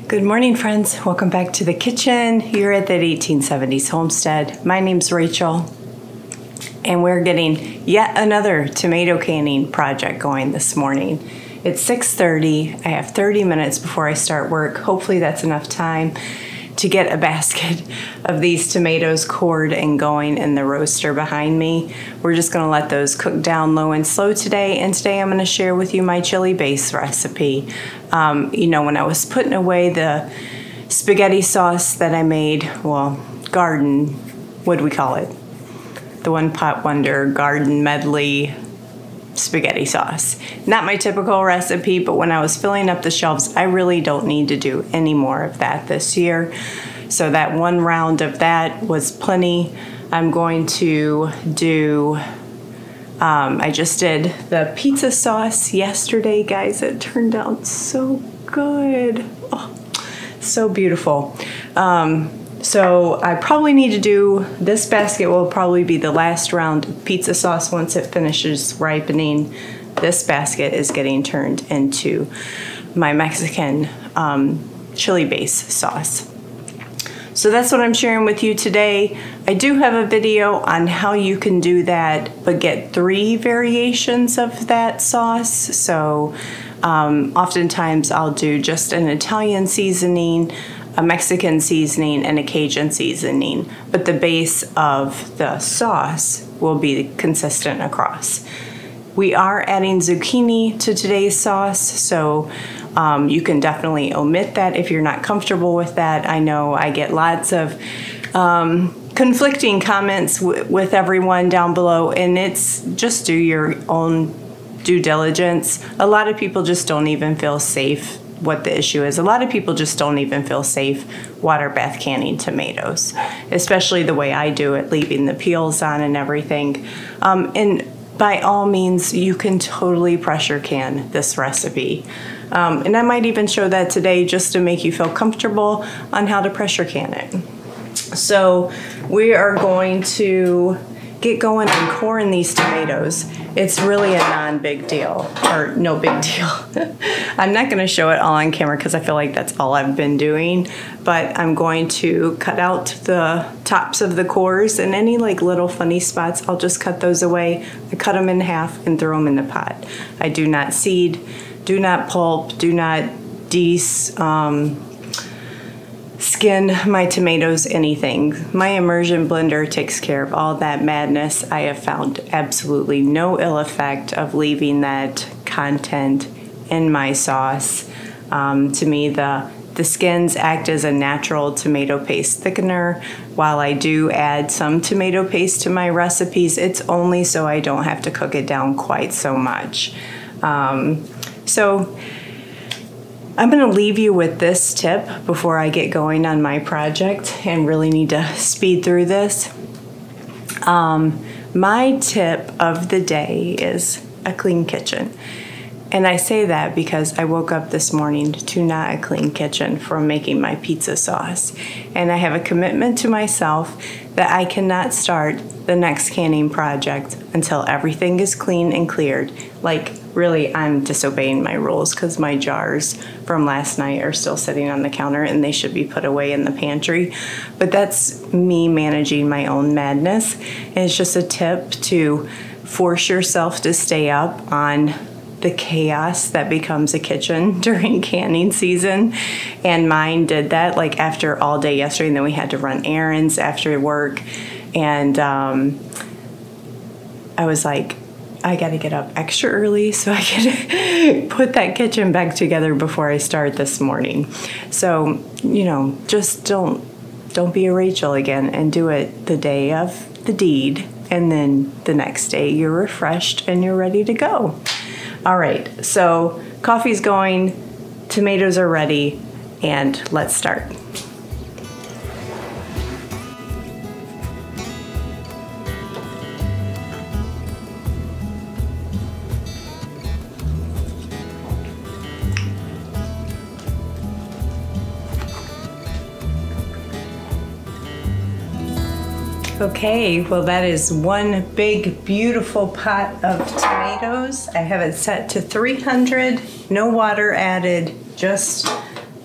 Good morning, friends. Welcome back to the kitchen here at that 1870s Homestead. My name's Rachel, and we're getting yet another tomato canning project going this morning. It's 6:30. I have 30 minutes before I start work. Hopefully that's enough time to get a basket of these tomatoes cored and going in the roaster behind me. We're just gonna let those cook down low and slow today, and today I'm gonna share with you my chili base recipe. You know, when I was putting away the spaghetti sauce that I made, well, garden, what do we call it? The One Pot Wonder garden medley spaghetti sauce. Not my typical recipe, but when I was filling up the shelves, I really don't need to do any more of that this year. So that one round of that was plenty. I'm going to do, I just did the pizza sauce yesterday, guys. It turned out so good. Oh, so beautiful. So I probably need to do, this basket will probably be the last round of pizza sauce once it finishes ripening. This basket is getting turned into my Mexican chili base sauce. So that's what I'm sharing with you today. I do have a video on how you can do that, but get 3 variations of that sauce. So oftentimes I'll do just an Italian seasoning, a Mexican seasoning, and a Cajun seasoning, but the base of the sauce will be consistent across. We are adding zucchini to today's sauce, so you can definitely omit that if you're not comfortable with that. I know I get lots of conflicting comments with everyone down below, and it's just do your own due diligence. A lot of people just don't even feel safe. What the issue is, a lot of people just don't even feel safe water bath canning tomatoes, especially the way I do it, leaving the peels on and everything. And by all means, you can totally pressure can this recipe. And I might even show that today just to make you feel comfortable on how to pressure can it. So we are going to get going and coring these tomatoes. It's really a non-big deal, or no big deal. I'm not going to show it all on camera because I feel like that's all I've been doing, but I'm going to cut out the tops of the cores, and any like little funny spots, I'll just cut those away. I cut them in half and throw them in the pot. I do not seed, do not pulp, do not skin my tomatoes, anything. My immersion blender takes care of all that madness. I have found absolutely no ill effect of leaving that content in my sauce. To me, the skins act as a natural tomato paste thickener. While I do add some tomato paste to my recipes, it's only so I don't have to cook it down quite so much. So I'm going to leave you with this tip before I get going on my project and really need to speed through this. My tip of the day is a clean kitchen. And I say that because I woke up this morning to not a clean kitchen from making my pizza sauce. And I have a commitment to myself that I cannot start the next canning project until everything is clean and cleared. Like, really, I'm disobeying my rules because my jars from last night are still sitting on the counter and they should be put away in the pantry. But that's me managing my own madness. And it's just a tip to force yourself to stay up on the chaos that becomes a kitchen during canning season. And mine did that like after all day yesterday, and then we had to run errands after work. And I was like, I got to get up extra early so I can put that kitchen back together before I start this morning. So, you know, just don't be a Rachel again and do it the day of the deed. And then the next day you're refreshed and you're ready to go. All right, so coffee's going, tomatoes are ready, and let's start. Okay, well that is one big beautiful pot of tomatoes. I have it set to 300, no water added, just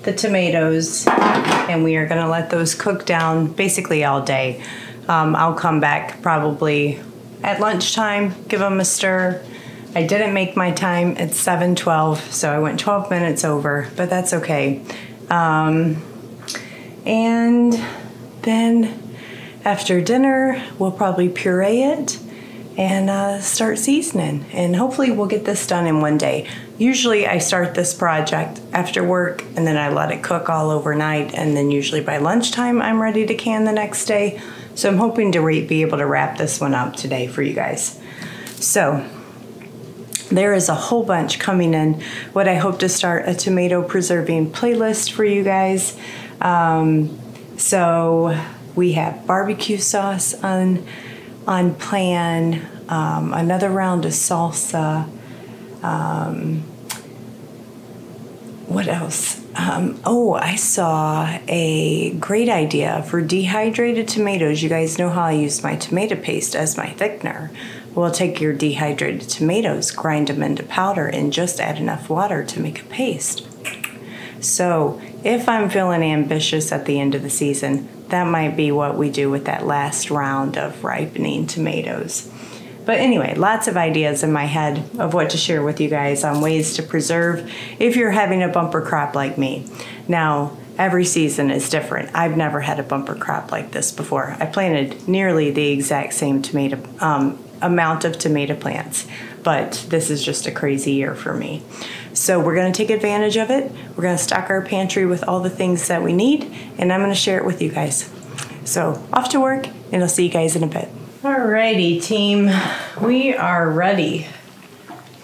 the tomatoes, and we are gonna let those cook down basically all day. I'll come back probably at lunchtime, give them a stir. I didn't make my time, it's 7:12, so I went 12 minutes over, but that's okay. And then after dinner, we'll probably puree it and start seasoning. And hopefully we'll get this done in one day. Usually I start this project after work and then I let it cook all overnight. And then usually by lunchtime, I'm ready to can the next day. So I'm hoping to be able to wrap this one up today for you guys. So there is a whole bunch coming in. What I hope to start a tomato preserving playlist for you guys. So we have barbecue sauce on plan, another round of salsa. What else? Oh, I saw a great idea for dehydrated tomatoes. You guys know how I use my tomato paste as my thickener. Well, take your dehydrated tomatoes, grind them into powder, and just add enough water to make a paste. So if I'm feeling ambitious at the end of the season, that might be what we do with that last round of ripening tomatoes. But anyway, lots of ideas in my head of what to share with you guys on ways to preserve if you're having a bumper crop like me. Now, every season is different. I've never had a bumper crop like this before. I planted nearly the exact same tomato amount of tomato plants, but this is just a crazy year for me. So we're gonna take advantage of it. We're gonna stock our pantry with all the things that we need, and I'm gonna share it with you guys. So off to work, and I'll see you guys in a bit. Alrighty, team, we are ready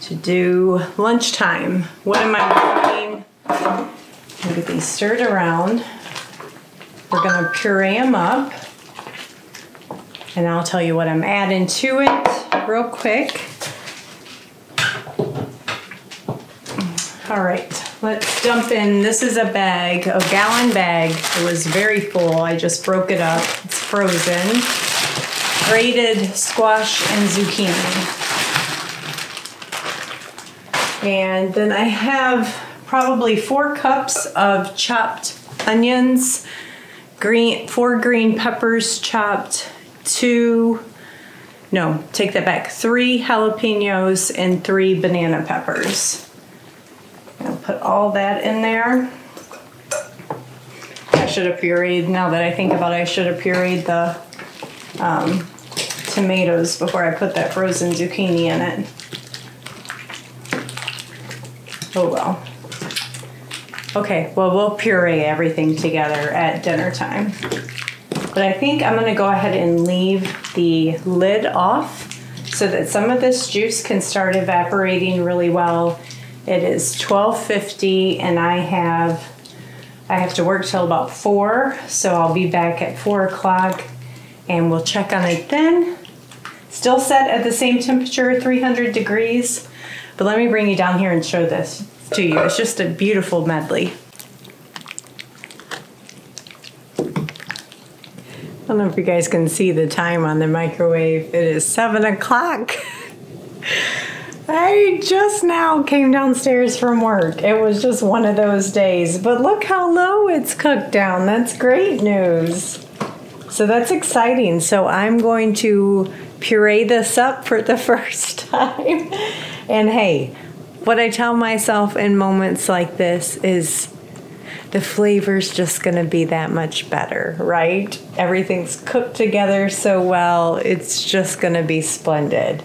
to do lunchtime. What am I doing? I'll get these stirred around. We're gonna puree them up, and I'll tell you what I'm adding to it real quick. All right, let's dump in. This is a bag, a gallon bag. It was very full. I just broke it up. It's frozen. Grated squash and zucchini. And then I have probably 4 cups of chopped onions, 4 green peppers chopped, 3 jalapeños, and 3 banana peppers. I'll put all that in there. I should have pureed, now that I think about it, I should have pureed the tomatoes before I put that frozen zucchini in it. Oh well. Okay, well we'll puree everything together at dinner time. But I think I'm gonna go ahead and leave the lid off so that some of this juice can start evaporating really well. It is 12:50 and I have to work till about 4, so I'll be back at 4 o'clock and we'll check on it then. Still set at the same temperature, 300 degrees. But let me bring you down here and show this to you. It's just a beautiful medley. I don't know if you guys can see the time on the microwave. It is 7 o'clock. I just now came downstairs from work. It was just one of those days, but look how low it's cooked down. That's great news. So that's exciting. So I'm going to puree this up for the first time. And hey, what I tell myself in moments like this is the flavor's just gonna be that much better, right? Everything's cooked together so well, it's just gonna be splendid.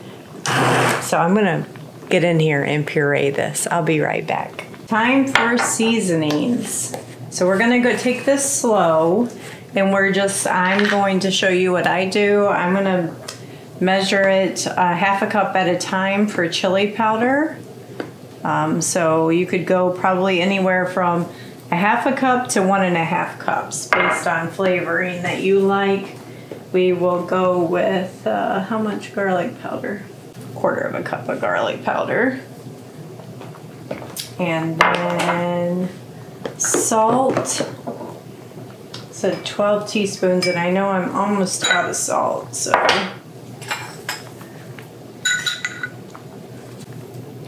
So I'm gonna get in here and puree this. I'll be right back. Time for seasonings. So we're gonna go take this slow, and I'm going to show you what I do. I'm gonna measure it half a cup at a time for chili powder. So you could go probably anywhere from a half a cup to 1.5 cups based on flavoring that you like. We will go with, how much garlic powder? 1/4 cup of garlic powder. And then salt. said 12 teaspoons, and I know I'm almost out of salt, so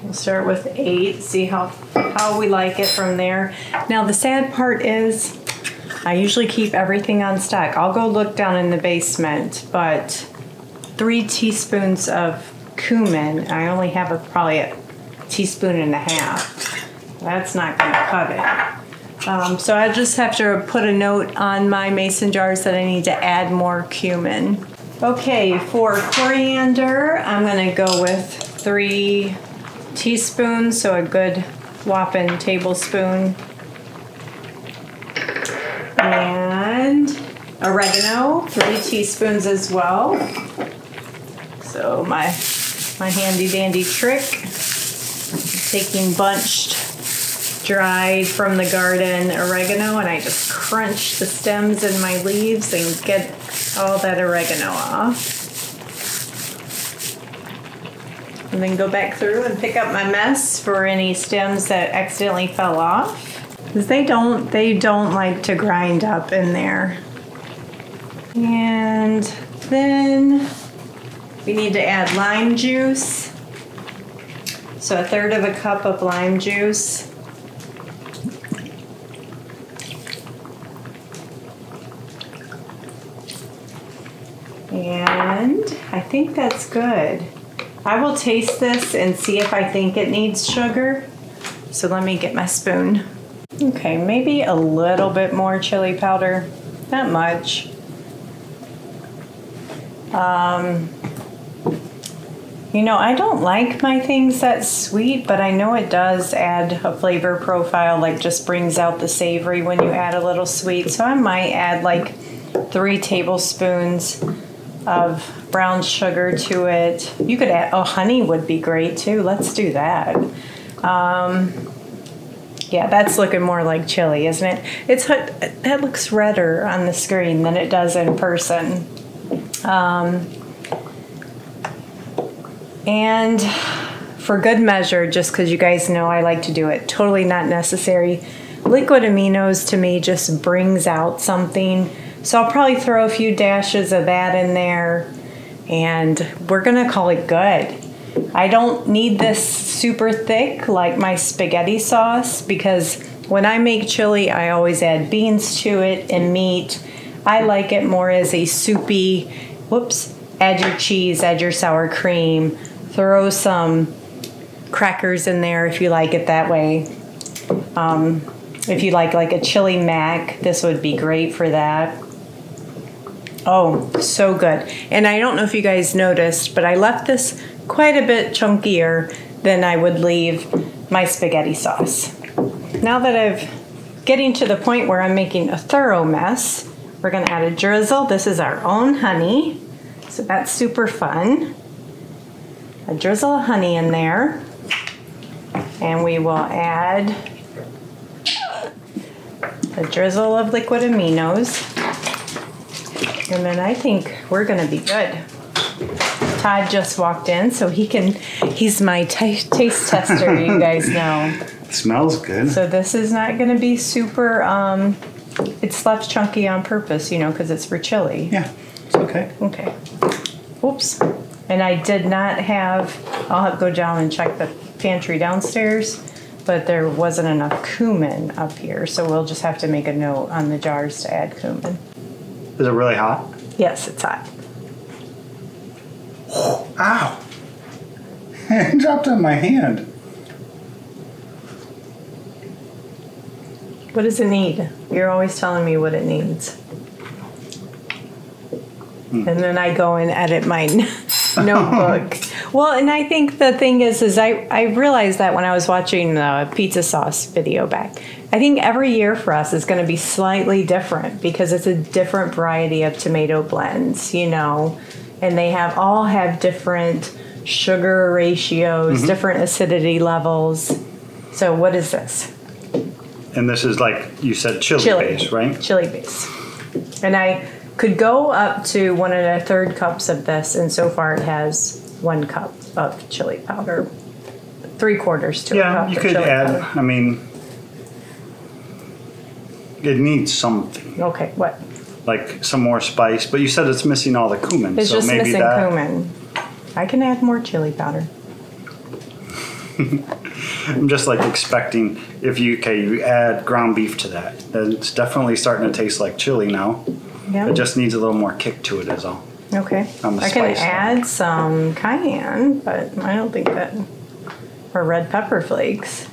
we'll start with 8, see how we like it from there. Now the sad part is I usually keep everything on stock. I'll go look down in the basement, but 3 teaspoons of cumin, I only have probably a teaspoon and a half. That's not going to cut it. So I just have to put a note on my mason jars that I need to add more cumin. Okay, for coriander, I'm going to go with 3 teaspoons, so a good whopping tablespoon. And oregano, 3 teaspoons as well. So my handy dandy trick, taking bunched, dried from the garden oregano, and I just crunch the stems and my leaves and get all that oregano off. And then go back through and pick up my mess for any stems that accidentally fell off. Because they don't like to grind up in there. And then we need to add lime juice. So 1/3 of a cup of lime juice. And I think that's good. I will taste this and see if I think it needs sugar. So let me get my spoon. Okay, maybe a little bit more chili powder, not much. You know, I don't like my things that sweet, but I know it does add a flavor profile, like just brings out the savory when you add a little sweet. So I might add like 3 tablespoons of brown sugar to it. You could add, honey would be great too. Let's do that. Yeah, that's looking more like chili, isn't it? That looks redder on the screen than it does in person. And for good measure, just because you guys know I like to do it, totally not necessary. Liquid aminos to me just brings out something. So I'll probably throw a few dashes of that in there, and we're gonna call it good. I don't need this super thick like my spaghetti sauce, because when I make chili, I always add beans to it and meat. I like it more as a soupy, add your cheese, add your sour cream, throw some crackers in there if you like it that way. If you like a chili mac, this would be great for that. Oh, so good. And I don't know if you guys noticed, but I left this quite a bit chunkier than I would leave my spaghetti sauce. Now that I've getting to the point where I'm making a thorough mess, we're gonna add a drizzle. This is our own honey, so that's super fun. A drizzle of honey in there, and we will add a drizzle of liquid aminos, and then I think we're gonna be good. Todd just walked in, so he's my taste tester, you guys know. It smells good. So this is not gonna be super, it's left chunky on purpose, you know, because it's for chili. Yeah, it's okay. Okay. Oops. And I did not have, I'll have to go down and check the pantry downstairs, but there wasn't enough cumin up here, so we'll just have to make a note on the jars to add cumin. Is it really hot? Yes, it's hot. Ow! It dropped on my hand. What does it need? You're always telling me what it needs. And then I go and edit my notebook. Well, and I think the thing is I realized that when I was watching the pizza sauce video back. I think every year for us is going to be slightly different because it's a different variety of tomato blends, you know, and they all have different sugar ratios, different acidity levels. So what is this? And this is, like you said, chili base, right? Chili base. And I could go up to 1 1/3 cups of this, and so far it has 1 cup of chili powder. 3/4 to a cup. Yeah, you could add, powder. I mean, it needs something. Okay, what? Like some more spice, but you said it's missing all the cumin. It's so just maybe missing that, cumin. I can add more chili powder. I'm just like expecting if you add ground beef to that, then it's definitely starting to taste like chili now. Yeah. It just needs a little more kick to it is all. Okay. On the I can spice add some cayenne, but I don't think that, or red pepper flakes.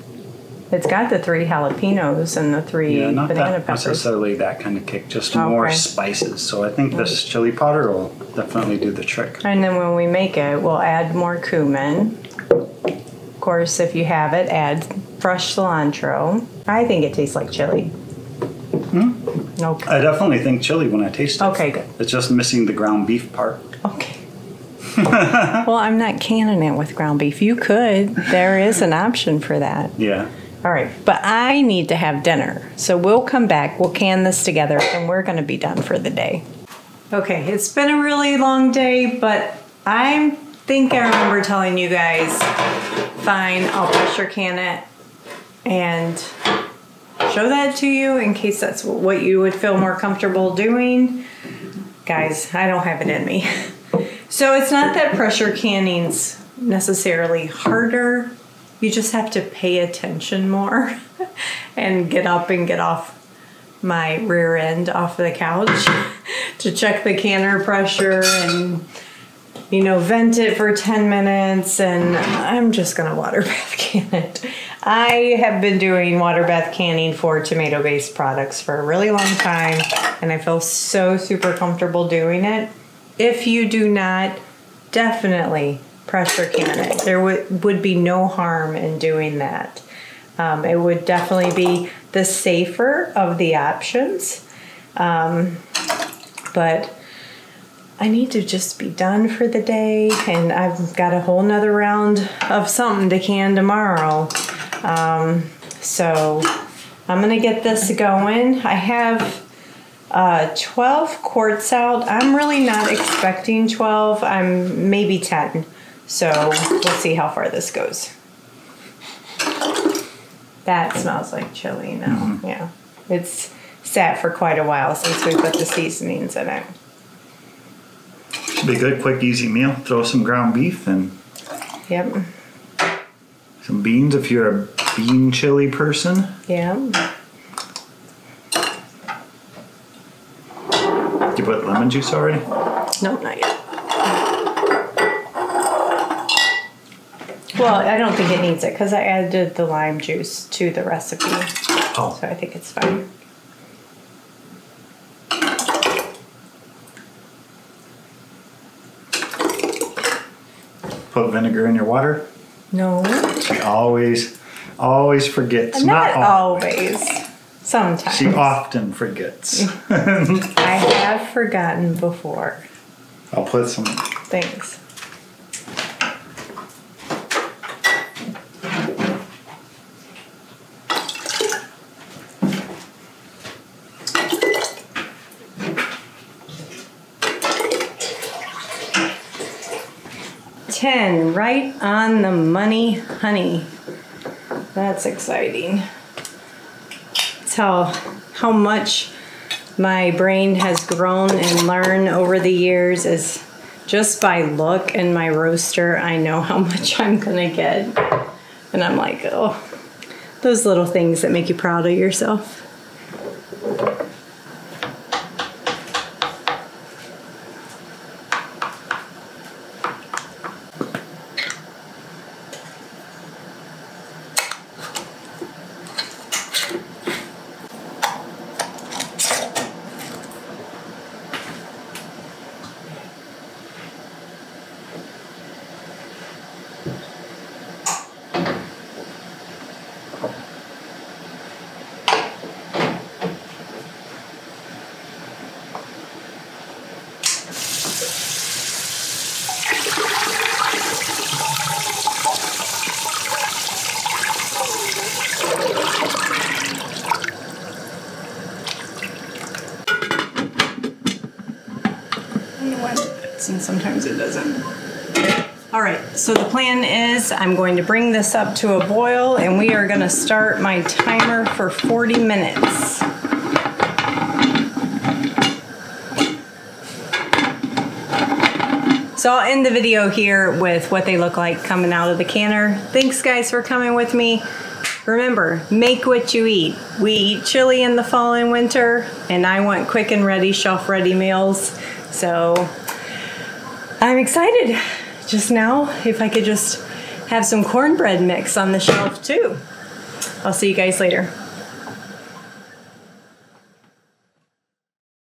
It's got the 3 jalapeños and the 3 not banana that peppers. necessarily that kind of kick, just more spices. So I think this chili powder will definitely do the trick. And then when we make it, we'll add more cumin. Of course, if you have it, add fresh cilantro. I think it tastes like chili. Okay. I definitely think chili when I taste it. Okay, good. It's just missing the ground beef part. Okay. Well, I'm not canning it with ground beef. You could. There is an option for that. Yeah. All right, but I need to have dinner. So we'll come back, we'll can this together, and we're gonna be done for the day. Okay, it's been a really long day, but I think I remember telling you guys, fine, I'll pressure can it and show that to you in case that's what you would feel more comfortable doing. Guys, I don't have it in me. So it's not that pressure canning's necessarily harder. You just have to pay attention more and get up and get off my rear end off the couch to check the canner pressure and, you know, vent it for 10 minutes. And I'm just gonna water bath can it. I have been doing water bath canning for tomato-based products for a really long time, and I feel so super comfortable doing it. If you do not, definitely pressure can it. There would be no harm in doing that. It would definitely be the safer of the options. But I need to just be done for the day, and I've got a whole nother round of something to can tomorrow. So I'm gonna get this going. I have 12 quarts out. I'm really not expecting 12. I'm maybe 10. So we'll see how far this goes. That smells like chili now. Yeah. It's sat for quite a while since we put the seasonings in it. Should be a good, quick, easy meal. Throw some ground beef and some beans if you're a bean chili person. Yeah. Did you put lemon juice already? No, not yet. Well, I don't think it needs it because I added the lime juice to the recipe. Oh. So I think it's fine. Put vinegar in your water? No. She always forgets. Not always. Sometimes. She often forgets. I have forgotten before. I'll put some. Thanks. $10, right on the money, honey. That's exciting. Tell how much my brain has grown and learned over the years is just by look in my roaster. I know how much I'm gonna get, and I'm like, oh, those little things that make you proud of yourself. And sometimes it doesn't. All right, so the plan is I'm going to bring this up to a boil, and we are going to start my timer for 40 minutes. So I'll end the video here with what they look like coming out of the canner. Thanks guys for coming with me. Remember, make what you eat. We eat chili in the fall and winter, and I want quick and ready, shelf ready meals. So I'm excited just now if I could just have some cornbread mix on the shelf too. I'll see you guys later.